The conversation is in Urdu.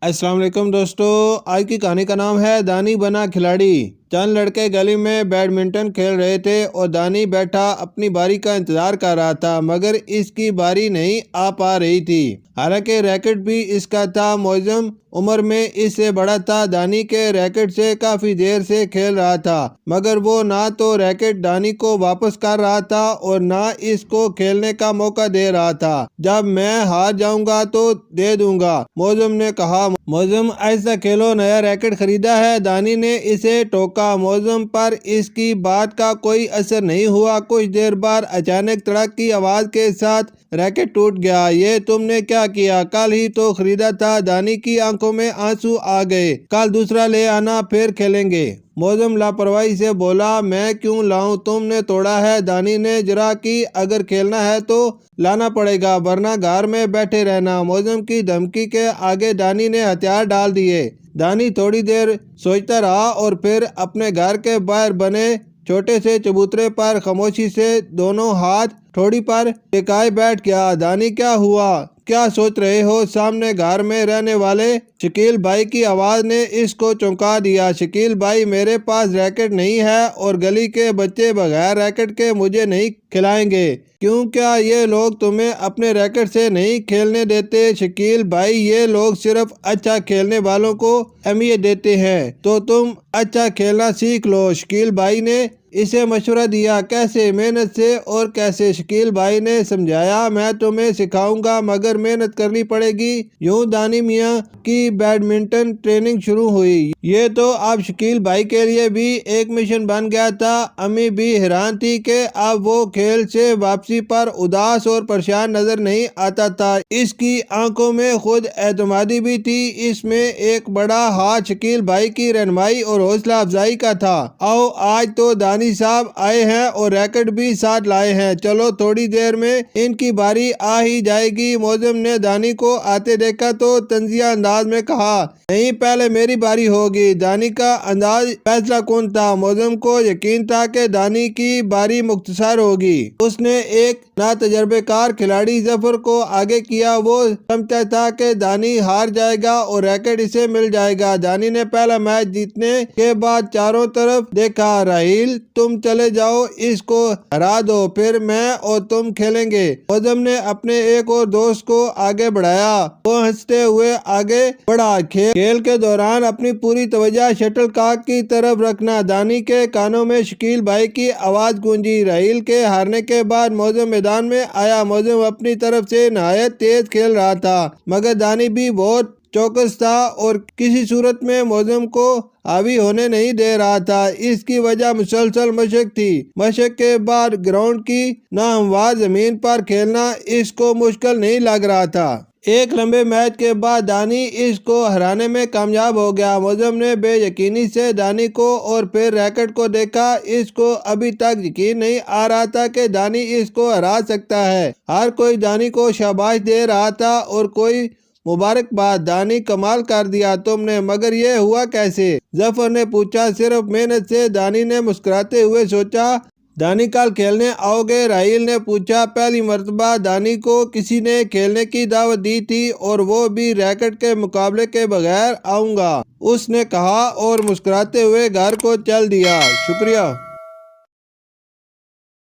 السلام علیکم دوستو، آج کی کہانی کا نام ہے دانی بنا کھلاڑی۔ چند لڑکے گلی میں بیڈمنٹن کھیل رہے تھے اور دانی بیٹھا اپنی باری کا انتظار کر رہا تھا، مگر اس کی باری نہیں آ پا رہی تھی۔ حالانکہ ریکٹ بھی اس کا تھا، معظم عمر میں اس سے بڑا تھا۔ دانی کے ریکٹ سے کافی دیر سے کھیل رہا تھا، مگر وہ نہ تو ریکٹ دانی کو واپس کر رہا تھا اور نہ اس کو کھیلنے کا موقع دے رہا تھا۔ جب میں ہار جاؤں گا تو دے دوں گا، معظم نے کہا۔ معظم ایسا کھیلو، نیا ریکٹ خریدا ہے؟ دانی نے اسے ٹوکا۔ معظم پر اس کی بات کا کوئی اثر نہیں ہوا۔ کچھ دیر بعد اچانک تڑک کی آواز کے ساتھ ریکٹ ٹوٹ گیا۔ یہ تم نے کیا کیا؟ کل ہی تو خریدا تھا۔ دانی کی آنکھوں میں آنسو آ گئے۔ کل دوسرا لے آنا، پھر کھیلیں گے۔ معظم لاپرواہی سے بولا، میں کیوں لاؤں؟ تم نے توڑا ہے۔ دانی نے جرا کی، اگر کھیلنا ہے تو لانا پڑے گا، ورنہ گھر میں بیٹھے رہنا۔ معظم کی دھمکی کے آگے دانی نے ہتھیار ڈال دیے۔ دانی تھوڑی دیر سوچتا رہا اور پھر اپنے گھر کے باہر بنے چھوٹے سے چبوترے پر خاموشی سے دونوں ہاتھ ٹھوڑی پر ٹکائے بیٹھ گیا۔ دانی، کیا ہوا؟ کیا سوچ رہے ہو؟ سامنے گھر میں رہنے والے شکیل بھائی کی آواز نے اس کو چونکا دیا۔ شکیل بھائی، میرے پاس ریکٹ نہیں ہے اور گلی کے بچے بغیر ریکٹ کے مجھے نہیں کھلائیں گے۔ کیوں؟ کیا یہ لوگ تمہیں اپنے ریکٹ سے نہیں کھیلنے دیتے؟ شکیل بھائی، یہ لوگ صرف اچھا کھیلنے والوں کو اہمیت دیتے ہیں، تو تم اچھا کھیلنا سیکھ لو۔ شکیل بھائی نے اسے مشورہ دیا۔ کیسے؟ محنت سے۔ اور کیسے؟ شکیل بھائی نے سمجھایا۔ میں تمہیں سکھاؤں گا، مگر محنت کرنی پڑے گی۔ یوں دانی میاں کی بیڈمنٹن ٹریننگ شروع ہوئی۔ یہ تو اب شکیل بھائی کے لیے بھی ایک مشن بن گیا تھا۔ امی بھی حیران تھی کہ اب وہ کھیل سے واپسی پر اداس اور پریشان نظر نہیں آتا تھا۔ اس کی آنکھوں میں خود اعتمادی بھی تھی۔ اس میں ایک بڑا ہاتھ شکیل بھائی کی رہنمائی اور حوصلہ افزائی کا تھا۔ آؤ، آج تو دانی صاحب آئے ہیں اور ریکٹ بھی ساتھ لائے ہیں، چلو تھوڑی دیر میں ان کی باری آ ہی جائے گی۔ معظم نے دانی کو آتے دیکھا تو طنزیہ انداز میں کہا، نہیں، پہلے میری باری ہوگی۔ دانی کا انداز فیصلہ کن تھا۔ معظم کو یقین تھا کہ دانی کی باری مختصر ہوگی۔ اس نے ایک ناتجربہ کار کھلاڑی ظفر کو آگے کیا۔ وہ سمجھتا تھا کہ دانی ہار جائے گا اور ریکٹ اسے مل جائے گا۔ دانی نے پہلا میچ جیتنے کے بعد چاروں طرف دیکھا۔ راحیل، تم چلے جاؤ، اس کو ہرا دو، پھر میں اور تم کھیلیں گے۔ معظم نے اپنے ایک اور دوست کو آگے بڑھایا۔ وہ ہنستے ہوئے آگے بڑھا، کھیل کے دوران اپنی پوری توجہ شٹل کاک کی طرف رکھنا۔ دانی کے کانوں میں شکیل بھائی کی آواز گونجی۔ راحیل کے ہارنے کے بعد معظم میدان میں آیا۔ معظم اپنی طرف سے نہایت تیز کھیل رہا تھا، مگر دانی بھی بہت چوکس تھا اور کسی صورت میں معظم کو حاوی ہونے نہیں دے رہا تھا۔ اس کی وجہ مسلسل مشق تھی۔ مشق کے بعد گراؤنڈ کی ناہموار زمین پر کھیلنا اس کو مشکل نہیں لگ رہا تھا۔ ایک لمبے میچ کے بعد دانی اس کو ہرانے میں کامیاب ہو گیا۔ معظم نے بے یقینی سے دانی کو اور پھر ریکٹ کو دیکھا۔ اس کو ابھی تک یقین نہیں آ رہا تھا کہ دانی اس کو ہرا سکتا ہے۔ ہر کوئی دانی کو شاباش دے رہا تھا اور کوئی مبارکباد، دانی کمال کر دیا تم نے، مگر یہ ہوا کیسے؟ ظفر نے پوچھا۔ صرف محنت سے، دانی نے مسکراتے ہوئے سوچا۔ دانی، کل کھیلنے آؤ گے؟ راحیل نے پوچھا۔ پہلی مرتبہ دانی کو کسی نے کھیلنے کی دعوت دی تھی اور وہ بھی ریکٹ کے مقابلے کے بغیر۔ آؤں گا، اس نے کہا اور مسکراتے ہوئے گھر کو چل دیا۔ شکریہ۔